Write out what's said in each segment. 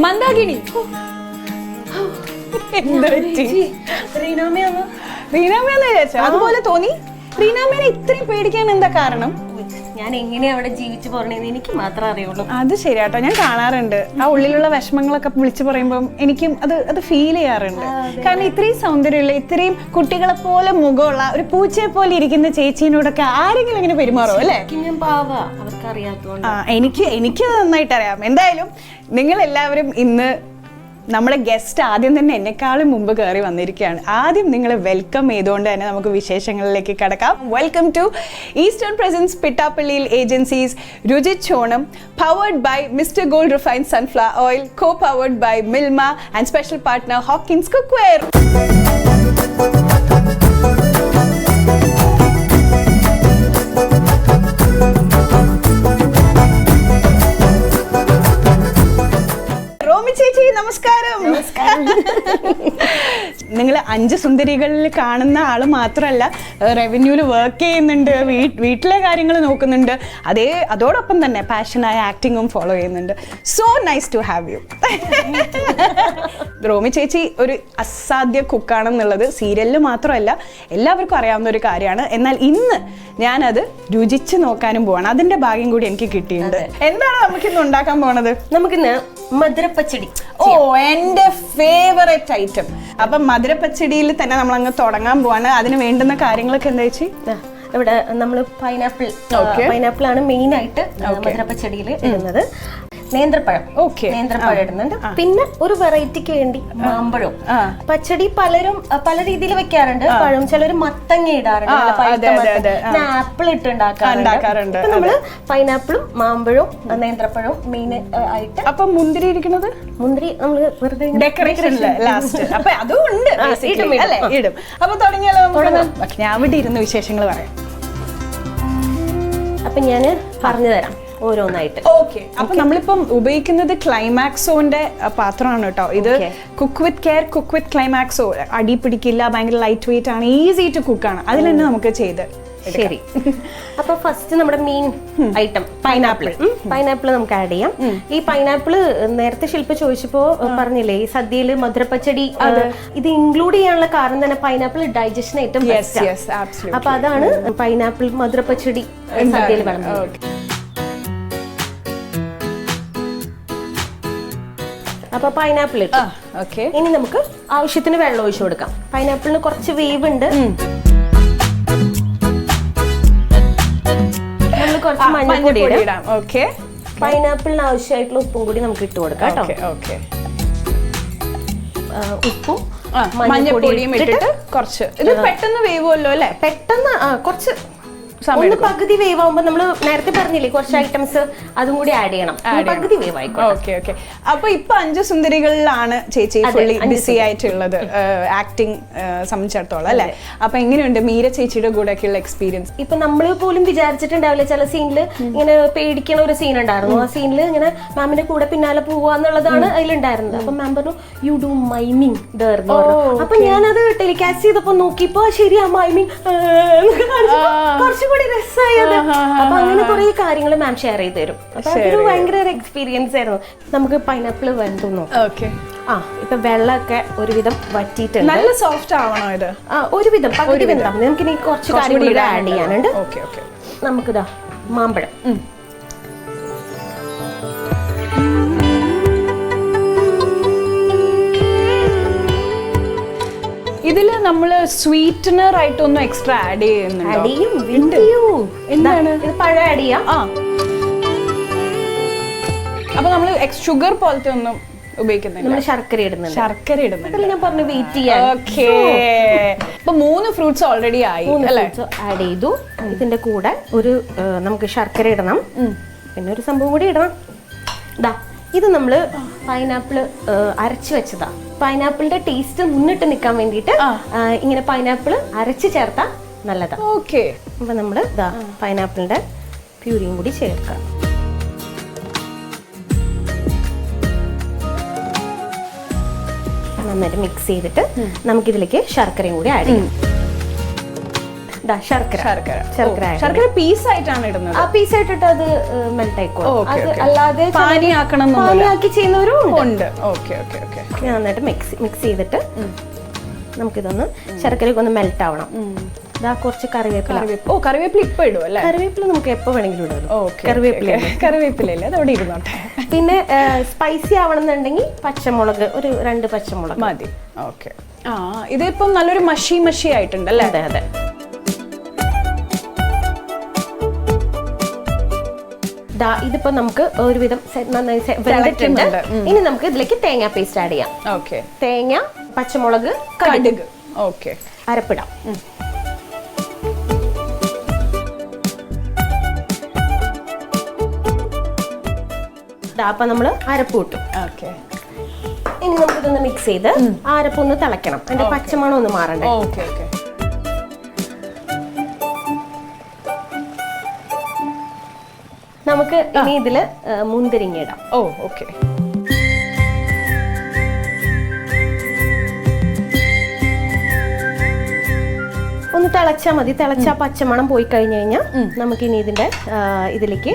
മന്ദാകിനി. റീനാമയെന്ന് വിചാരിച്ചു. അതുപോലെ തോന്നി. റീനാമേനെ ഇത്രയും പേടിക്കാൻ എന്താ കാരണം? ഞാൻ എങ്ങനെയാ അവിടെ ജീവിച്ചു പോരണേന്ന് എനിക്ക് മാത്രമേ അറിയുള്ളൂ. അത് ശരിയാട്ടോ, ഞാൻ കാണാറുണ്ട്. ആ ഉള്ളിലുള്ള വിഷമങ്ങളൊക്കെ വിളിച്ചു പറയുമ്പോൾ എനിക്കും അത് ഫീൽ ചെയ്യാറുണ്ട്. കാരണം ഇത്രയും സൗന്ദര്യമുള്ള, ഇത്രയും കുട്ടികളെ പോലെ മുഖമുള്ള ഒരു പൂച്ചയെ പോലെ ഇരിക്കുന്ന ചേച്ചീനോടൊക്കെ ആരെങ്കിലും ഇങ്ങനെ പെരുമാറും അല്ലേ? ഞാൻ പാവ, അവർക്ക് അറിയാത്തതുകൊണ്ട്. എനിക്ക് നന്നായിട്ട് അറിയാം. എന്തായാലും നിങ്ങൾ എല്ലാവരും ഇന്ന് നമ്മുടെ ഗസ്റ്റ് ആദ്യം തന്നെ എന്നെക്കാളും മുമ്പ് കയറി വന്നിരിക്കുകയാണ്. ആദ്യം നിങ്ങളെ വെൽക്കം ചെയ്തുകൊണ്ട് തന്നെ നമുക്ക് വിശേഷങ്ങളിലേക്ക് കടക്കാം. വെൽക്കം ടു ഈസ്റ്റേൺ പ്രസൻസ് പിട്ടാപ്പള്ളിയിൽ ഏജൻസീസ് രുചിത് ചോണം, powered by Mister Gold refined sunflower oil, co powered by Milma and special partner Hawkins cookware. ചേച്ചി നമസ്കാരം. നിങ്ങൾ 5 സുന്ദരികളിൽ കാണുന്ന ആള് മാത്രമല്ല, റവന്യൂല് വർക്ക് ചെയ്യുന്നുണ്ട്, വീട്ടിലെ കാര്യങ്ങൾ നോക്കുന്നുണ്ട്, അതോടൊപ്പം തന്നെ പാഷനായ ആക്ടിങ്ങും ഫോളോ ചെയ്യുന്നുണ്ട്. So nice to have you. Romy ചേച്ചി ഒരു അസാധ്യ കുക്കാണെന്നുള്ളത് സീരിയലിൽ മാത്രമല്ല എല്ലാവർക്കും അറിയാവുന്ന ഒരു കാര്യമാണ്. എന്നാൽ ഇന്ന് ഞാനത് രുചിച്ച് നോക്കാനും പോവാണ്. അതിന്റെ ഭാഗ്യം കൂടി എനിക്ക് കിട്ടിയിട്ടുണ്ട്. എന്താണ് നമുക്കിന്ന് ഉണ്ടാക്കാൻ പോണത്? നമുക്കിന്ന് മധുരപ്പച്ചടി. ഓ, എന്റെ ഫേവറേറ്റ് ഐറ്റം. അപ്പൊ മധുരപ്പച്ചടിയിൽ തന്നെ നമ്മൾ അങ്ങ് തുടങ്ങാൻ പോവാണ്. അതിന് വേണ്ടുന്ന കാര്യങ്ങളൊക്കെ എന്താ വെച്ചാൽ ഇവിടെ നമ്മൾ പൈനാപ്പിൾ ആണ് മെയിൻ ആയിട്ട് മധുരപ്പച്ചടിയിൽ ഇടുന്നത്. നേന്ത്രപ്പഴം ഇടുന്നുണ്ട്. പിന്നെ ഒരു വെറൈറ്റിക്ക് വേണ്ടി മാമ്പഴം. പച്ചടി പലരും പല രീതിയിൽ വെക്കാറുണ്ട്. പഴം ചിലർ മത്തങ്ങ ഇടാറുണ്ട്, ആപ്പിൾ ഇട്ട് ഉണ്ടാക്കാറുണ്ട്. നമ്മള് പൈനാപ്പിളും മാമ്പഴവും നേന്ത്രപ്പഴവും മെയിൻ ആയിട്ട്. അപ്പൊ മുന്തിരി ഇരിക്കുന്നത്, മുന്തിരി നമ്മള് വെറുതെ ഡെക്കറേഷൻ ലാസ്റ്റ്. അപ്പൊ അതും ഉണ്ട്, ഇടും. അപ്പൊ തുടങ്ങിയാലോ? ഞാൻ ഇവിടെ ഇരുന്ന് വിശേഷങ്ങൾ പറയാം. അപ്പൊ ഞാന് പറഞ്ഞു തരാം ഓരോന്നായിട്ട്. ഓക്കെ. അപ്പൊ നമ്മളിപ്പം ഉപയോഗിക്കുന്നത് ക്ലൈമാക്സോന്റെ പാത്രമാണ് കേട്ടോ. ഇത് cook with care, cook with Climaxo. അടി പിടിക്കില്ല, ഭയങ്കര ലൈറ്റ് വെയിറ്റ് ആണ്, ഈസി ടു കുക്ക് ആണ്. അതിൽ തന്നെ നമുക്ക് ചെയ്ത്. ശരി. അപ്പൊ ഫസ്റ്റ് നമ്മുടെ മെയിൻ ഐറ്റം പൈനാപ്പിൾ നമുക്ക് ആഡ് ചെയ്യാം. ഈ പൈനാപ്പിൾ നേരത്തെ ശില്പ ചോദിച്ചപ്പോ പറഞ്ഞില്ലേ, ഈ സദ്യയില് മധുരപ്പച്ചടി ഇത് ഇൻക്ലൂഡ് ചെയ്യാനുള്ള കാരണം തന്നെ പൈനാപ്പിൾ ഡൈജഷൻ ഏറ്റവും ബെസ്റ്റ്. അപ്പൊ അതാണ് പൈനാപ്പിൾ മധുരപ്പച്ചടി സദ്യയിൽ വിളമ്പുന്നത്. അപ്പൊ പൈനാപ്പിൾ ഇട്ടു. ഇനി നമുക്ക് ആവശ്യത്തിന് വെള്ളം ഒഴിച്ചു കൊടുക്കാം. പൈനാപ്പിളിന് കുറച്ച് വേവ് ഉണ്ട്. നമ്മൾ കുറച്ച് മഞ്ഞൾപ്പൊടി ഇടാം. പൈനാപ്പിളിന് ആവശ്യമായിട്ടുള്ള ഉപ്പും കൂടി നമുക്ക് ഇട്ട് കൊടുക്കാം കേട്ടോ. ഉപ്പും മഞ്ഞൾപ്പൊടിയും ഇട്ടിട്ട് കുറച്ച് ഇത് പെട്ടെന്ന് വേവുമല്ലോ അല്ലെ? പെട്ടെന്ന് കുറച്ച് ഒന്ന് പകുതി വേവ് ആവുമ്പോ നമ്മള് നേരത്തെ പറഞ്ഞില്ലേ കുറച്ച് ഐറ്റംസ് അതും കൂടി ആഡ് ചെയ്യണം. പകുതി വേവ് ആയിക്കോട്ടെ. അപ്പൊ ഇപ്പൊ 5 സുന്ദരികളിലാണ് ചേച്ചി ഫുള്ളി ബിസി ആയിട്ടുള്ളത് ആക്ടിങ് സംബന്ധിച്ചിടത്തോളം അല്ലെ? അപ്പൊ എങ്ങനെയുണ്ട് മീര ചേച്ചിയുടെ കൂടെ ഒക്കെയുള്ള എക്സ്പീരിയൻസ്? ഇപ്പൊ നമ്മള് പോലും വിചാരിച്ചിട്ടുണ്ടാവില്ല, ചില സീനില് ഇങ്ങനെ പേടിക്കണ ഒരു സീൻ ഉണ്ടായിരുന്നു. ആ സീനില് ഇങ്ങനെ മാമിന്റെ കൂടെ പിന്നാലെ പോവാന്നുള്ളതാണ് അതിലുണ്ടായിരുന്നത്. അപ്പൊ മാം പറഞ്ഞു യു ഡു മൈമിങ് ദർ. അപ്പൊ ഞാനത് ടെലികാസ്റ്റ് ചെയ്തപ്പോ നോക്കിയപ്പോ ശരിയാ മൈമിങ് കുറച്ചുകൂടി രസമായത്. അപ്പൊ അങ്ങനെ കുറെ കാര്യങ്ങൾ മാം ഷെയർ ചെയ്ത് തരും. അപ്പൊ അതൊരു ഭയങ്കര ഒരു എക്സ്പീരിയൻസ് ആയിരുന്നു. നമുക്ക് പൈനാപ്പിൾ വെന്തുന്നു. ഇപ്പൊ വെള്ളമൊക്കെ ഒരുവിധം വറ്റിയിട്ടുണ്ട്. നല്ല സോഫ്റ്റ് ആവണോ ഇത്? ഒരുവിധം പകുതി വെന്താൽ നമുക്ക് ഇനി കുറച്ച് കാര്യങ്ങൾ ആഡ് ചെയ്യാനുണ്ട്. നമുക്കിതാ മാമ്പഴം. ഇതില് നമ്മള് സ്വീറ്റനർ ആയിട്ടൊന്നും എക്സ്ട്രാ ആഡ് ചെയ്യുന്നുണ്ട്. എന്താണ് പഴം ആഡ് ചെയ്യാം. അപ്പൊ നമ്മള് ഷുഗർ പോലത്തെ ഒന്നും ഉപയോഗിക്കുന്നില്ല. ശർക്കര ഇടുന്നുണ്ട്. ഞാൻ പറഞ്ഞു വെയിറ്റ് ചെയ്യാൻ. ഓക്കേ. അപ്പൊ 3 ഫ്രൂട്ട്സ് ഓൾറെഡി ആയി ആഡ് ചെയ്തു. ഇതിന്റെ കൂടെ ഒരു നമുക്ക് ശർക്കര ഇടണം. പിന്നെ ഒരു സംഭവം കൂടി ഇടണം. ഇത് നമ്മള് പൈനാപ്പിൾ അരച്ചു വെച്ചതാ. പൈനാപ്പിളിന്റെ ടേസ്റ്റ് മുന്നിട്ട് നിൽക്കാൻ വേണ്ടിട്ട് ഇങ്ങനെ പൈനാപ്പിൾ അരച്ച് ചേർത്താ നല്ലതാ. ഓക്കെ. അപ്പൊ നമ്മള് പൈനാപ്പിളിന്റെ പ്യൂരിയും കൂടി ചേർക്കാം. നന്നായിട്ട് മിക്സ് ചെയ്തിട്ട് നമുക്കിതിലേക്ക് ശർക്കരയും കൂടി ആഡ് ചെയ്യാം. ശർക്കര ശർക്കര ശർക്കര ശർക്കര പീസായിട്ടാണ് ഇടുന്നത്. ആ പീസായിട്ടിട്ട് അത് മെൽറ്റ് ആയിക്കോളും. Okay, അത് okay. അല്ലാതെ പാനിയാക്കണം പാനിയാക്കി ചെയ്യുന്നവരും ഉണ്ട്. Okay okay okay. നന്നായിട്ട് മിക്സ് ചെയ്തിട്ട് നമുക്കിതൊന്ന് ശർക്കരയൊക്കെ ഒന്ന് മെൽറ്റ് ആവണം. ഇതാ കുറച്ച് കറിവേപ്പില. കറിവേപ്പില ഇപ്പൊ ഇടും അല്ലേ? കറിവേപ്പില നമുക്ക് എപ്പോ വേണമെങ്കിലും ഇടുമല്ലോ. കറിവേപ്പില അത് അവിടെ ഇരുന്നോട്ടെ. പിന്നെ സ്പൈസി ആവണമെന്നുണ്ടെങ്കിൽ പച്ചമുളക് ഒരു 2 പച്ചമുളക് മതി. ഓക്കെ. ആ ഇതിപ്പം നല്ലൊരു മഷി ആയിട്ടുണ്ടല്ലേ? അതെ അതെ. ഇതിപ്പോ നമുക്ക് ഒരുവിധം നന്നായി വെന്തിട്ടുണ്ട്. ഇനി നമുക്ക് ഇതിലേക്ക് തേങ്ങ പേസ്റ്റ് ആഡ് ചെയ്യാം. ഓക്കെ. തേങ്ങ, പച്ചമുളക്, കടുക്. ഓക്കെ. അരപ്പിടാം. അപ്പൊ നമ്മള് അരപ്പ് ഇട്ടു. ഓക്കെ. ഇനി നമുക്കിതൊന്ന് മിക്സ് ചെയ്ത് അരപ്പൊന്ന് തിളയ്ക്കണം. അതിന്റെ പച്ചമണം ഒന്ന് മാറണ്ടേ. Okay okay. നമുക്ക് ഇനി ഇതില് മുന്തിരിങ്ങ ഇടാം. ഓക്കെ. ഒന്ന് തിളച്ചാൽ മതി. തിളച്ചാ പച്ചമണം പോയി കഴിഞ്ഞു കഴിഞ്ഞാൽ നമുക്ക് ഇനി ഇതിലേക്ക്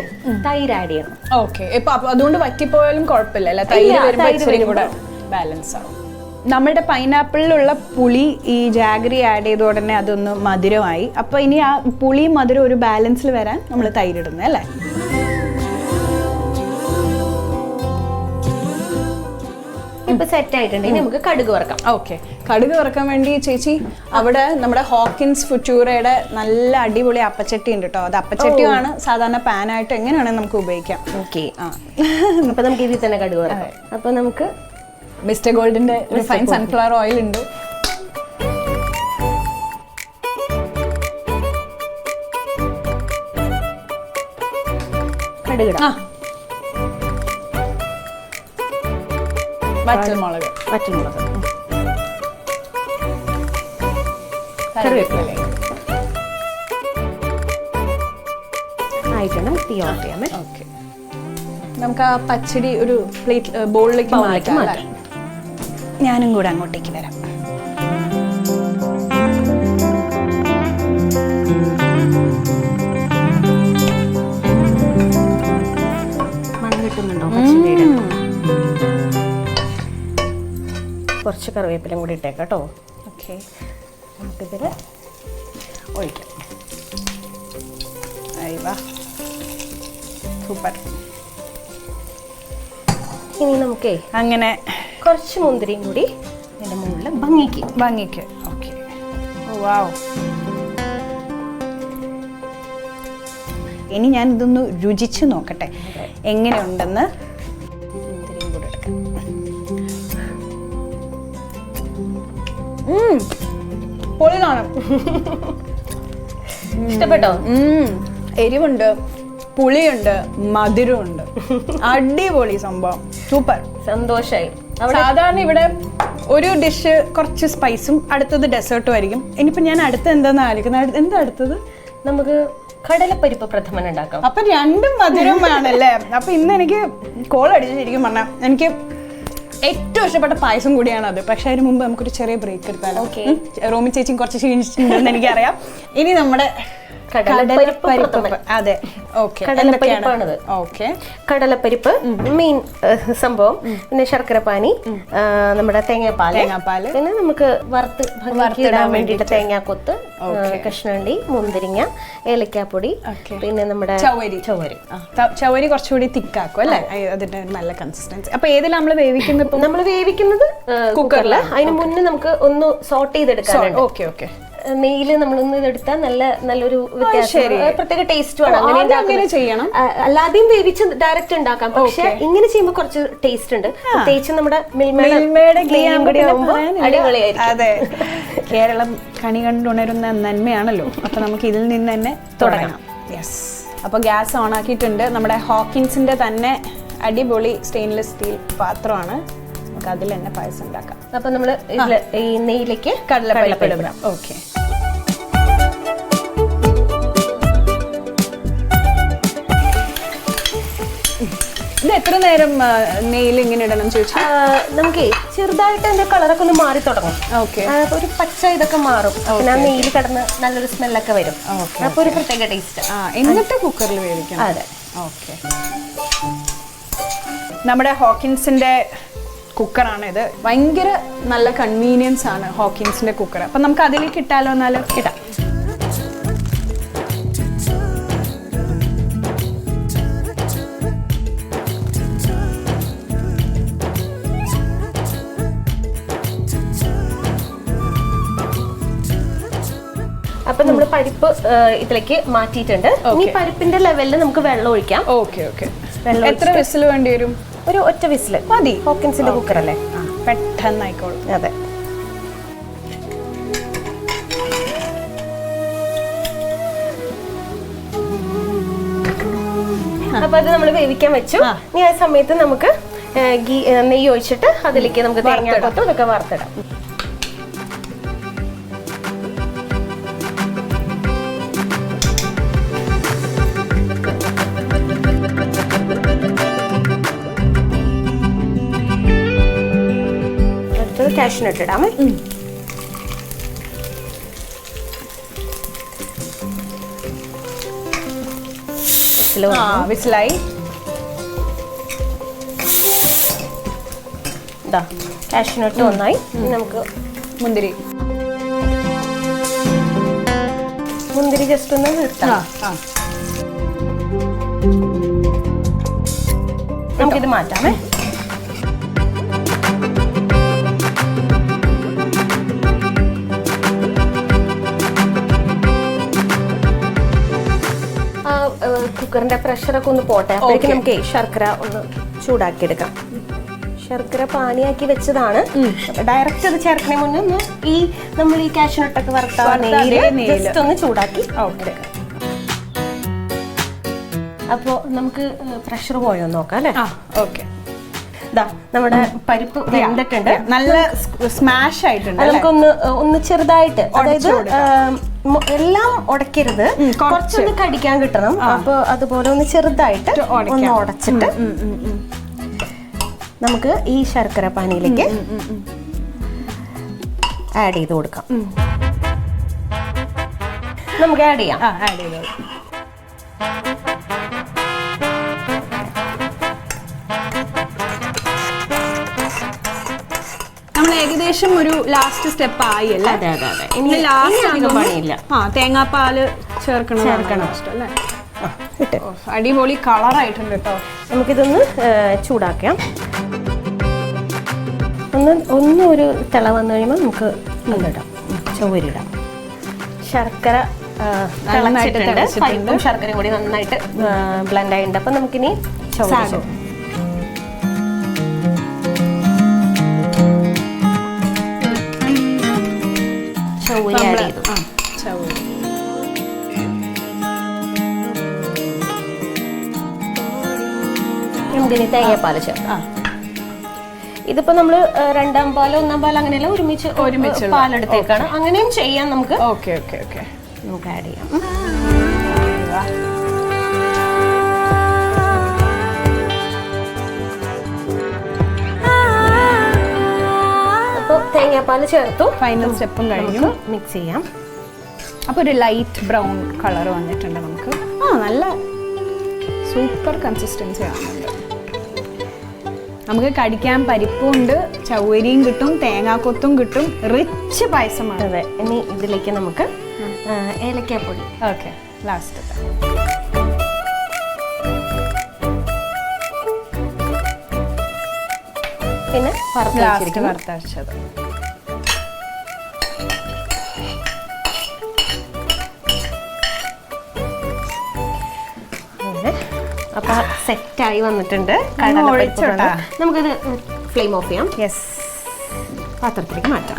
തൈര് ആഡ് ചെയ്യണം. ഓക്കെ. ഇപ്പൊ അതുകൊണ്ട് വറ്റിപ്പോയാലും കുഴപ്പമില്ല. തൈര് വരുമ്പോൾ കൂടെ ബാലൻസ് ആവും. നമ്മുടെ പൈനാപ്പിളിലുള്ള പുളി ഈ ജാഗറി ആഡ് ചെയ്ത ഉടനെ അതൊന്ന് മധുരമായി. അപ്പൊ ഇനി ആ പുളിയും മധുരം ഒരു ബാലൻസിൽ വരാൻ നമ്മൾ തൈരിടുന്നത് അല്ലേ? ഇപ്പൊ സെറ്റ് ആയിട്ടുണ്ട്. ഇനി നമുക്ക് കടുക് വറക്കാം. ഓക്കെ. കടുക് വറക്കാൻ വേണ്ടി ചേച്ചി അവിടെ നമ്മുടെ ഹോക്കിൻസ് ഫുറ്റൂറയുടെ നല്ല അടിപൊളി അപ്പച്ചട്ടി ഉണ്ട് കേട്ടോ. അത് അപ്പച്ചട്ടിയാണ് സാധാരണ പാനായിട്ട് എങ്ങനെയാണെങ്കിൽ നമുക്ക് ഉപയോഗിക്കാം. ഓക്കെ. അപ്പൊ നമുക്ക് ഇതിൽ തന്നെ കടുക് വറക്കാം. അപ്പൊ നമുക്ക് മിസ്റ്റർ ഗോൾഡിന്റെ റിഫൈൻഡ് സൺഫ്ലവർ ഓയിൽ ഉണ്ട്. കടുകിടാം. വറ്റൽമുളക് കറിവേപ്പില ആയിട്ടുണ്ട്. തീ ഓഫ് ചെയ്യാമേ. ഓക്കെ. നമുക്ക് ആ പച്ചടി ഒരു പ്ലേറ്റ് ബോളിലേക്ക് മാറ്റാം. ഞാനും കൂടെ അങ്ങോട്ടേക്ക് വരാം. മണം കിട്ടുന്നുണ്ടോ പച്ചടിയുടെ? കുറച്ച് കറിവേപ്പിലും കൂടി ഇട്ടേക്കാം കേട്ടോ. ഓക്കെ. നമുക്കിതിൽ ഒഴിക്കാം. സൂപ്പർ. ഇനി നമുക്കേ അങ്ങനെ കുറച്ച് മുന്തിരിയും കൂടി ഇതിന്റെ മുകളിൽ ഭംഗിക്ക്. ഓക്കെ. വാവ്. ഇനി ഞാൻ ഇതൊന്ന് രുചിച്ച് നോക്കട്ടെ എങ്ങനെയുണ്ടെന്ന്. മുന്തിരിയും കൂടെ എടുക്കാം. പൊളിയാണ്. ഇഷ്ടപ്പെട്ടോ? എരിവുണ്ട്, പുളിയുണ്ട്, മധുരമുണ്ട്. അടിപൊളി സംഭവം. സൂപ്പർ. സന്തോഷായി. സാധാരണ ഇവിടെ ഒരു ഡിഷ് കുറച്ച് സ്പൈസും അടുത്തത് ഡെസേർട്ടും ആയിരിക്കും. ഇനിയിപ്പോ ഞാൻ അടുത്ത എന്താന്ന് ആലോചിക്കുന്നത്. എന്താ അടുത്തത്? നമുക്ക് കടലപ്പരിപ്പ് പ്രഥമൻ ഉണ്ടാക്കാം. അപ്പൊ രണ്ടും മധുരമാണല്ലേ? അപ്പൊ ഇന്ന് എനിക്ക് കോൾ അടിച്ചിരിക്കും പറഞ്ഞാൽ എനിക്ക് ഏറ്റവും ഇഷ്ടപ്പെട്ട പായസം കൂടിയാണ് അത്. പക്ഷെ അതിന് മുമ്പ് നമുക്കൊരു ചെറിയ ബ്രേക്ക് എടുത്താലോ? റോമി ചേച്ചിയും കുറച്ച് ക്ഷീണിച്ചിട്ടുണ്ടെന്ന് എനിക്കറിയാം. ഇനി നമ്മുടെ കടലപ്പരിപ്പ്. അതെ. ഓക്കെ. കടലപ്പരിപ്പാണത്. ഓക്കെ. കടലപ്പരിപ്പ് മെയിൻ സംഭവം. പിന്നെ ശർക്കരപ്പാനി, നമ്മുടെ തേങ്ങാപ്പാല്, പിന്നെ നമുക്ക് വറുത്തിടാൻ വേണ്ടിയിട്ട് തേങ്ങാക്കൊത്ത്, കഷ്ണണ്ടി, മുന്തിരിങ്ങ, ഏലക്കാപ്പൊടി, പിന്നെ നമ്മുടെ ചവരി കുറച്ചുകൂടി തിക്കാക്കും അല്ലേ? അതിന്റെ നല്ല കൺസിസ്റ്റൻസി. അപ്പൊ ഏതിൽ നമ്മൾ വേവിക്കുന്നത്? നമ്മൾ വേവിക്കുന്നത് കുക്കറിൽ. അതിന് മുന്നേ നമുക്ക് ഒന്ന് സോട്ട് ചെയ്തെടുക്കാം. Okay okay. നെയ്യില് നമ്മളൊന്ന് ഇതെടുത്താൽ നല്ലൊരു വ്യത്യാസം, പ്രത്യേക ടേസ്റ്റ് വേണം. അങ്ങനെ ചെയ്യണം. അല്ലാതെയും വേവിച്ച് ഡയറക്റ്റ് ഉണ്ടാക്കാം. പക്ഷെ ഇങ്ങനെ ചെയ്യുമ്പോൾ കുറച്ച് ടേസ്റ്റ് ഉണ്ട്. പ്രത്യേകിച്ച് നമ്മുടെ മിൽമയുടെ അടിപൊളിയായിരിക്കും. അതെ. കേരളം കണി കണ്ടുണരുന്ന നന്മയാണല്ലോ. അപ്പൊ നമുക്ക് ഇതിൽ നിന്ന് തന്നെ തുടങ്ങാം. യെസ്. അപ്പൊ ഗ്യാസ് ഓൺ ആക്കിയിട്ടുണ്ട്. നമ്മുടെ ഹോക്കിൻസിന്റെ തന്നെ അടിപൊളി സ്റ്റെയിൻലെസ് സ്റ്റീൽ പാത്രമാണ്. നമുക്ക് അതിൽ തന്നെ പായസം ഉണ്ടാക്കാം. അപ്പൊ നമ്മള് ഈ നെയ്യിലേക്ക് കടലപ്പരിപ്പ് ഇടാം. ഓക്കെ. ഇത് ഇത് എത്ര നേരം നെയിൽ ഇങ്ങനെ ഇടണം ചോദിച്ചാൽ? നമുക്ക് ചെറുതായിട്ട് അതിന്റെ കളറൊക്കെ ഒന്ന് മാറി തുടങ്ങും. ഓക്കെ. ഒരു പച്ച ഇതൊക്കെ മാറും. പിന്നെ ആ നെയിൽ കിടന്ന് നല്ലൊരു സ്മെല്ലൊക്കെ വരും. അപ്പൊ ഒരു പ്രത്യേക ടേസ്റ്റ്. എന്നിട്ട് കുക്കറിൽ വേവിക്കണം. അതെ. ഓക്കെ. നമ്മുടെ ഹോക്കിൻസിന്റെ കുക്കറാണ് ഇത്. ഭയങ്കര നല്ല കൺവീനിയൻസ് ആണ് ഹോക്കിൻസിന്റെ കുക്കർ. അപ്പൊ നമുക്ക് അതിലേക്ക് ഇട്ടാലോ? എന്നാലും ഇടാം. അപ്പൊ നമ്മൾ പരിപ്പ് ഇതിലേക്ക് മാറ്റിയിട്ടുണ്ട്. ഇനി പരിപ്പിന്റെ ലെവലിൽ നമുക്ക് വെള്ളം ഒഴിക്കാം. Okay okay. എത്ര വിസിൽ വേണ്ടി വരും? ഒരു ഒറ്റ വിസിൽ മതി. ഹോക്കിൻസിന്റെ കുക്കർ അല്ലേ, പെട്ടെന്നായിക്കോളും. അതെ. അപ്പൊ അത് നമ്മൾ വേവിക്കാൻ വെച്ചു. ഇനി ആ സമയത്ത് നമുക്ക് നെയ്യ് ഒഴിച്ചിട്ട് അതിലേക്ക് നമുക്ക് തേങ്ങാക്കൊത്തും ഇതൊക്കെ വറുത്തിടാം. കാഷ്നട്ട് ഇടാമേ. വിസിലായി. ഇതാ കാഷ്നട്ട് ഒന്നായി. നമുക്ക് മുന്തിരി ജസ്റ്റ് ഒന്ന് നിർത്താം. നമുക്കിത് മാറ്റാമേ. കുക്കറിന്റെ പ്രഷറൊക്കെ ഒന്ന് പോട്ടെ. അപ്പോഴേക്കും നമുക്ക് ശർക്കര ഒന്ന് ചൂടാക്കി എടുക്കാം. ശർക്കര പാനിയാക്കി വെച്ചതാണ്. ഡയറക്റ്റ് അത് ചേർക്കണേ മുന്നേ ഒന്ന് നമ്മൾ ഈ കാഷ്നട്ടൊക്കെ ജസ്റ്റ് ഒന്ന് ചൂടാക്കി. അപ്പോ നമുക്ക് പ്രഷർ പോയോ നോക്കാം അല്ലേ? ഓക്കെ. നമ്മുടെ പരിപ്പ് വെന്തിട്ടുണ്ട്. നല്ല സ്മാഷ് ആയിട്ടുണ്ട്. നമുക്കൊന്ന് ചെറുതായിട്ട്, അതായത് എല്ലാം ഉടക്കരുത്, കുറച്ചൊന്ന് കടിക്കാൻ കിട്ടണം. അപ്പൊ അതുപോലെ ഒന്ന് ചെറുതായിട്ട് ഒന്ന് ഉടച്ചിട്ട് നമുക്ക് ഈ ശർക്കര പാനിയിലേക്ക് ആഡ് ചെയ്ത് കൊടുക്കാം. നമുക്ക് ആഡ് ചെയ്യാം. നമ്മൾ ഏകദേശം ഒരു ലാസ്റ്റ് സ്റ്റെപ്പ് ആയി അല്ലേ? അതെ അതെ അതെ. ഇനി ലാസ്റ്റ് പണിയില്ല. തേങ്ങാപ്പാല് ചേർക്കണം അല്ലേ? അടിപൊളി കളറായിട്ടുണ്ട് കേട്ടോ. നമുക്കിതൊന്ന് ചൂടാക്കാം. ഒന്ന് ഒരു തിള വന്നു കഴിയുമ്പോൾ നമുക്ക് ഇടാം, ചൊവ്വരിടാം. ശർക്കര പരിപ്പും ശർക്കരയും കൂടി നന്നായിട്ട് ബ്ലെൻഡ് ആയിട്ടുണ്ട്. അപ്പം നമുക്കിനി ചൊവ്വരി ആഡ് ചെയ്തു. നമുക്കിനി തേങ്ങാപ്പാല് ചേർക്കാം. ഇതിപ്പോ നമ്മള് 2ാം പാലോ 1ാം പാലോ അങ്ങനെയല്ല, ഒരുമിച്ച് പാലെടുത്തേക്കാണ്. അങ്ങനെയും ചെയ്യാം നമുക്ക്. Okay okay okay. നമുക്ക് ആഡ് ചെയ്യാം. അപ്പോൾ തേങ്ങാപ്പാല് ചേർത്തു. ഫൈനൽ സ്റ്റെപ്പും കഴിഞ്ഞു. മിക്സ് ചെയ്യാം. അപ്പോൾ ഒരു ലൈറ്റ് ബ്രൗൺ കളർ വന്നിട്ടുണ്ട് നമുക്ക്. നല്ല സൂപ്പർ കൺസിസ്റ്റൻസി ആവുന്നുണ്ട്. നമുക്ക് കടിക്കാൻ പരിപ്പും ഉണ്ട്, ചവ്വരിയും കിട്ടും, തേങ്ങാക്കൊത്തും കിട്ടും. റിച്ച് പായസമാണ്. അതെ. ഇനി ഇതിലേക്ക് നമുക്ക് ഏലക്കാപ്പൊടി. Okay, last. പിന്നെ വറുത്തരച്ചത്. അപ്പൊ സെറ്റായി വന്നിട്ടുണ്ട്. നമുക്കിത് ഫ്ലെയിം ഓഫ് ചെയ്യാം. യെസ്. പാത്രത്തിലേക്ക് മാറ്റാം.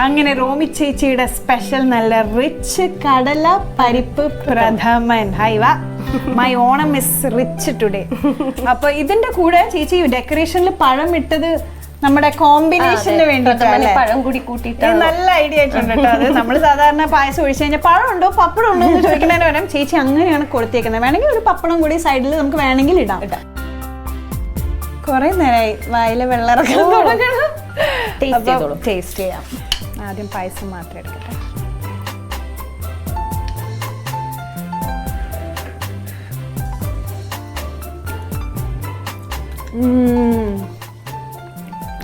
അങ്ങനെ റോമി ചേച്ചിയുടെ സ്പെഷ്യൽ നല്ല റിച്ച് കടല പരിപ്പ് പ്രഥമൻ. ഹൈവ my Onam is rich today. അപ്പൊ ഇതിന്റെ കൂടെ ചേച്ചി ഡെക്കറേഷനിൽ പഴം ഇട്ടത് നമ്മുടെ കോമ്പിനേഷന് വേണ്ടിയിട്ടല്ലേ? പഴം കൂടി കൂട്ടിയിട്ട് നല്ല ഐഡിയ ആയിട്ടുണ്ട് കേട്ടോ. അത് നമ്മൾ സാധാരണ പായസം ഒഴിച്ചു കഴിഞ്ഞാൽ പഴം ഉണ്ടോ പപ്പടം ഉണ്ടോ എന്ന് ചോദിക്കുന്നതിന് പകരം ചേച്ചി അങ്ങനെയാണ് കൊടുത്തേക്കുന്നത്. വേണമെങ്കിൽ ഒരു പപ്പടം കൂടി സൈഡിൽ നമുക്ക് വേണമെങ്കിൽ ഇടാം. കുറെ നേരമായി വായിലെ വെള്ളറക്കാൻ തുടങ്ങണം. ടേസ്റ്റ് ചെയ്യാം. ആദ്യം പായസം മാത്രം എടുക്കട്ടെ.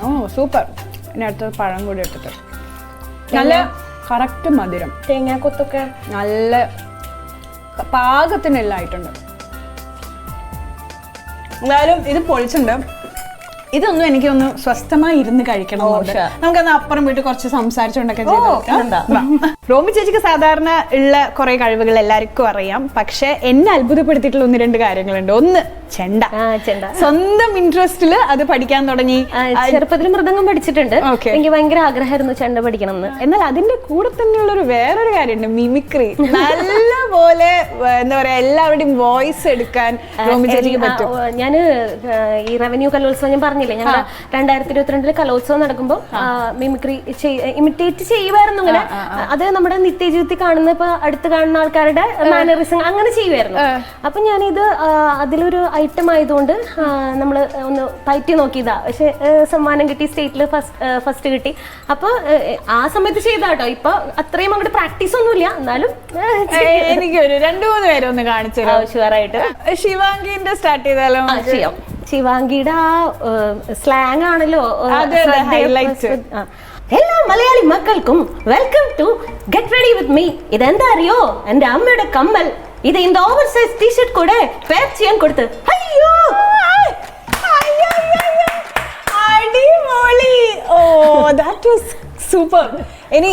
ഓ സൂപ്പർ. ഇനി അടുത്തത് പഴം കൂടി ഇട്ടിട്ട് നല്ല കറക്റ്റ് മധുരം, തേങ്ങാക്കൊത്തൊക്കെ നല്ല പാകത്തിനെല്ലാം ആയിട്ടുണ്ട്. എന്തായാലും ഇത് പൊളിച്ചുണ്ട്. ഇതൊന്നും എനിക്കൊന്ന് സ്വസ്ഥമായി ഇരുന്ന് കഴിക്കണം. നമുക്കന്ന് അപ്പുറം പോയിട്ട് കുറച്ച് സംസാരിച്ചുകൊണ്ടൊക്കെ റോമി ചേച്ചിക്ക് സാധാരണ ഉള്ള കുറെ കഴിവുകൾ എല്ലാവർക്കും അറിയാം. പക്ഷെ എന്നെ അത്ഭുതപ്പെടുത്തിയിട്ടുള്ള 1-2 കാര്യങ്ങളുണ്ട്. ഒന്ന് ചെണ്ട. സ്വന്തം ഇൻട്രസ്റ്റില് അത് പഠിക്കാൻ തുടങ്ങി. ചെറുപ്പത്തിൽ മൃദംഗം പഠിച്ചിട്ടുണ്ട്. എനിക്ക് ഭയങ്കര ആഗ്രഹമായിരുന്നു ചെണ്ട പഠിക്കണം എന്ന്. എന്നാൽ അതിന്റെ കൂടെ തന്നെയുള്ള ഒരു വേറൊരു കാര്യമുണ്ട്, മിമിക്രി. നല്ല പോലെ എന്താ പറയാ എല്ലാവരുടെയും വോയിസ് എടുക്കാൻ റോമി ചേച്ചിക്ക് പറ്റും. ഞാന് ഈ റവന്യൂ കലോത്സവം ഞാൻ പറഞ്ഞില്ലേ, ഞങ്ങൾ 2022 കലോത്സവം നടക്കുമ്പോൾ മിമിക്രി ഇമിറ്റേറ്റ് ചെയ്യുമായിരുന്നു. ഇങ്ങനെ അത് നമ്മുടെ നിത്യജീവിതത്തിൽ കാണുന്ന ഇപ്പൊ അടുത്ത് കാണുന്ന ആൾക്കാരുടെ മാനറിസം അങ്ങനെ ചെയ്യുമായിരുന്നു. അപ്പൊ ഞാനിത് അതിലൊരു ഐറ്റം ആയതുകൊണ്ട് നമ്മൾ ഒന്ന് പയറ്റി നോക്കിയതാ. പക്ഷെ സമ്മാനം കിട്ടി, സ്റ്റേറ്റിൽ ഫസ്റ്റ് കിട്ടി. അപ്പൊ ആ സമയത്ത് ചെയ്താട്ടോ. ഇപ്പൊ അത്രയും അങ്ങോട്ട് പ്രാക്ടീസ് ഒന്നുമില്ല, എന്നാലും എനിക്കൊരു 2-3 പേരെ ഒന്ന് കാണിച്ചു ഷുവറായിട്ട്. ശിവാംഗിന്റെ സ്റ്റാർട്ട് ചെയ്താലോ? ചെയ്യാം. ശിവാംഗിയുടെ ആ സ്ലാങ് ആണല്ലോ ഹൈലൈറ്റ്. എല്ലാ മലയാളി മക്കൾക്കും welcome to get ready with me. ഇതെന്താ അറിയോ? എന്റെ അമ്മയുടെ കമ്മൽ. ഇത് இந்த ഓവർ സൈസ് ടീഷർട്ട് കൂടെ പേർ ചെയ്യാൻ കൊടുത്ത്. അയ്യോ അടിപൊളി. Oh that was super. ഇനി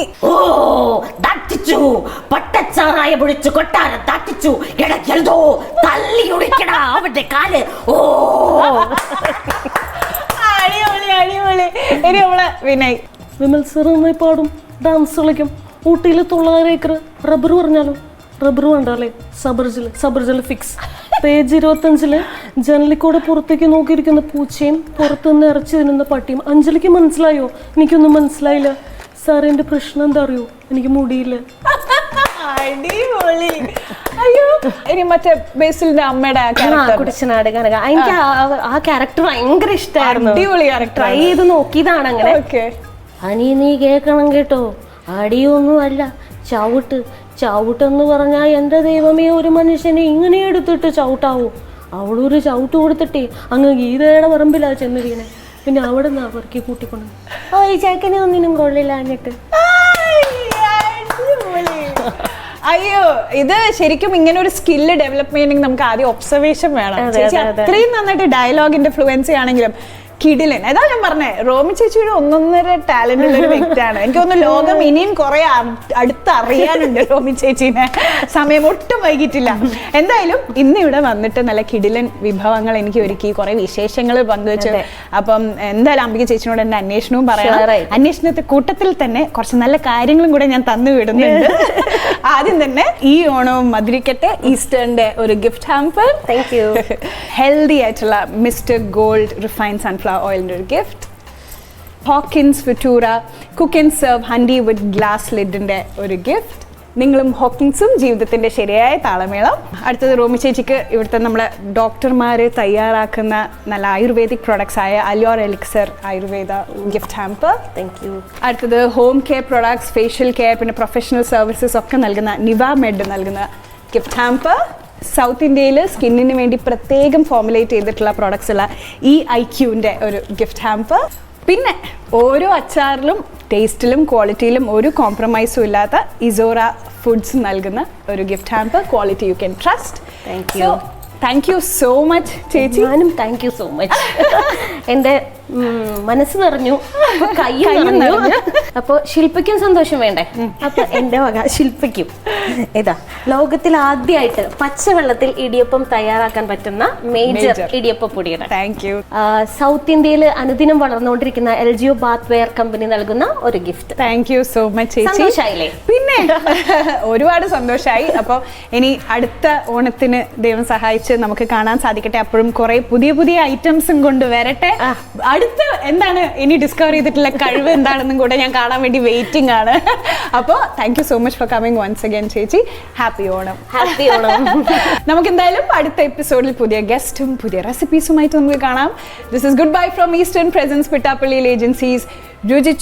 തട്ടിച്ചു പട്ടച്ചാറായ പൊടിച്ചു കൊട്ടാരം തട്ടിച്ചു കിടക്കരുതോ തല്ലി ഉടിക്കടാ അവന്റെ കാല്. ഓ അടിപൊളി അടിപൊളി. ഇനി നമ്മളെ വിനയ്. വിമൽ സാർ നന്നായി പാടും, ഡാൻസ് കളിക്കും. ഊട്ടിയിൽ 900 ഏക്കർ റബ്ബർ പറഞ്ഞാലോ? റബ്ബർ വേണ്ടല്ലേ? സബർജൽ ഫിക്സ്. പേജ് 25 ജനലിക്കൂടെ പുറത്തേക്ക് നോക്കിയിരിക്കുന്ന പൂച്ചയും പുറത്തുനിന്ന് ഇറച്ചി തിന്നുന്ന പട്ടിയും. അഞ്ജലിക്ക് മനസ്സിലായോ? എനിക്കൊന്നും മനസ്സിലായില്ല. സാറിന്റെ പ്രശ്നം എന്താ അറിയോ? എനിക്ക് മുടിയില്ല. അടിപൊളി. അയ്യോ ഇനി മറ്റേ ബേസിലിന്റെ അമ്മയുടെ കുടിച്ചനാട് കനക, എനിക്ക് ആ ക്യാരക്ടർ ഭയങ്കര ഇഷ്ടമായിരുന്നു. അടിപൊളി ക്യാരക്ടർ. ട്രൈ ചെയ്ത് നോക്കിയതാണ് അങ്ങനെ. അനി നീ കേൾക്കണം കേട്ടോ, അടിയൊന്നും അല്ല, ചവിട്ടെന്ന് പറഞ്ഞാൽ എൻ്റെ ദൈവമേ, ഒരു മനുഷ്യനെ ഇങ്ങനെ എടുത്തിട്ട് ചവിട്ടാവൂ? അവളൊരു ചവിട്ട് കൊടുത്തിട്ടേ അങ്ങ് ഗീതയുടെ പറമ്പിലാ ചെന്ന് വീണേ. പിന്നെ അവിടെ നിന്നാ പെറുക്കി കൂട്ടിക്കൊണ്ട് ഈ ചേക്കനെ ഒന്നിനും കൊള്ളില്ല എന്നിട്ട്. അയ്യോ ഇത് ശരിക്കും ഇങ്ങനെ ഒരു സ്കില്ല് ഡെവലപ്പ് ചെയ്യണമെങ്കിൽ നമുക്ക് ആദ്യം ഒബ്സർവേഷൻ വേണം. അത്രയും നന്നായിട്ട് ഡയലോഗിന്റെ ഫ്ലുവൻസി ആണെങ്കിലും കിടിലൻ. അതാ ഞാൻ പറഞ്ഞേ, റോമി ചേച്ചിയുടെ 1.5 ടാലന്റ് ഉള്ള ഒരു വ്യക്തിയാണ്. എനിക്കൊന്ന് ലോകം ഇനിയും കുറെ അടുത്തറിയാനുണ്ട് റോമി ചേച്ചീനെ. സമയം ഒട്ടും വൈകിട്ടില്ല. എന്തായാലും ഇന്ന് ഇവിടെ വന്നിട്ട് നല്ല കിടിലൻ വിഭവങ്ങൾ എനിക്ക് ഒരുക്കി, കുറെ വിശേഷങ്ങൾ പങ്കുവെച്ചു. അപ്പം എന്തായാലും അംബിക ചേച്ചിനോട് എന്റെ അന്വേഷണവും പറയാം. അന്വേഷണത്തെ കൂട്ടത്തിൽ തന്നെ കുറച്ച് നല്ല കാര്യങ്ങളും കൂടെ ഞാൻ തന്നു വിടുന്നുണ്ട്. ആദ്യം തന്നെ ഈ ഓണവും മധുരിക്കട്ടെ ഈസ്റ്ററിന്റെ ഒരു gift hamper. Thank you. Healthy ആയിട്ടുള്ള മിസ്റ്റർ ഗോൾഡ് റിഫൈൻഡ് സൺഫ്ലവർ ഓയിലിന്റെ ഒരു gift. Hawkins Futura cook and serve handi with glass ലിഡിന്റെ ഒരു ഗിഫ്റ്റ്. നിങ്ങളും ഹോക്കിൻസും ജീവിതത്തിന്റെ ശരിയായ താളമേളം. അടുത്തത് റോമി ചേച്ചിക്ക് ഇവിടുത്തെ നമ്മളെ ഡോക്ടർമാര് തയ്യാറാക്കുന്ന നല്ല ആയുർവേദിക് പ്രോഡക്ട്സ് ആയ അലിയോർ elixir ayurveda gift hamper. Thank you. അടുത്തത് home care products, facial care, പിന്നെ പ്രൊഫഷണൽ സർവീസസ് ഒക്കെ നൽകുന്ന നിവ മെഡ് നൽകുന്ന ഗിഫ്റ്റ് ഹാമ്പർ. സൗത്ത് ഇന്ത്യയിൽ സ്കിന്നിന് വേണ്ടി പ്രത്യേകം ഫോർമുലേറ്റ് ചെയ്തിട്ടുള്ള പ്രോഡക്ട്സ് ഉള്ള EIQന്റെ ഒരു ഗിഫ്റ്റ് ഹാമ്പർ. പിന്നെ ഓരോ അച്ചാറിലും ടേസ്റ്റിലും ക്വാളിറ്റിയിലും ഒരു കോംപ്രമൈസും ഇല്ലാത്ത ഇസോറ ഫുഡ്സ് നൽകുന്ന ഒരു gift hamper. Quality you can trust. Thank you. Thank you so much ചേച്ചി. ഞാനും താങ്ക് യു സോ മച്ച്. എൻ്റെ മനസ്സ് നിറഞ്ഞു, കയ്യും നിറഞ്ഞു. അപ്പോൾ ശില്പയ്ക്കും സന്തോഷം വേണ്ടേ? അപ്പൊ എൻ്റെ വക ശില്പയ്ക്കും ഇതാ ലോകത്തിൽ ആദ്യമായിട്ട് പച്ചവെള്ളത്തിൽ ഇടിയപ്പം തയ്യാറാക്കാൻ പറ്റുന്ന മേജർ ഇടിയപ്പപ്പൊടിയുടെ. Thank you. സൗത്ത് ഇന്ത്യയിൽ അനുദിനം വളർന്നുകൊണ്ടിരിക്കുന്ന LGO ബാത്ത്വെയർ കമ്പനി നൽകുന്ന ഒരു gift. Thank you so much ചേച്ചി. സന്തോഷായില്ലേ? പിന്നെ ഒരുപാട് സന്തോഷമായി. അപ്പോൾ ഇനി അടുത്ത ഓണത്തിന് ദൈവം സഹായിച്ച് നമുക്ക് കാണാൻ സാധിക്കട്ടെ. അപ്പോഴും കുറെ പുതിയ പുതിയ ഐറ്റംസും കൊണ്ട് വരട്ടെ. അടുത്ത എന്താണ് ഇനി ഡിസ്കവർ ചെയ്തിട്ടുള്ള കഴിവ് എന്താണെന്നും കൂടെ ഞാൻ കാണാൻ വേണ്ടി വെയിറ്റിംഗ് ആണ്. അപ്പോൾ thank you so much for coming once again ചേച്ചി. ഹാപ്പി ഓണം. ഹാപ്പി ഓണം. നമുക്ക് എന്തായാലും അടുത്ത എപ്പിസോഡിൽ പുതിയ ഗസ്റ്റും പുതിയ റെസിപ്പീസുമായിട്ട് നമുക്ക് കാണാം. This is goodbye from Eastern presents Pittappally agencies. രുചി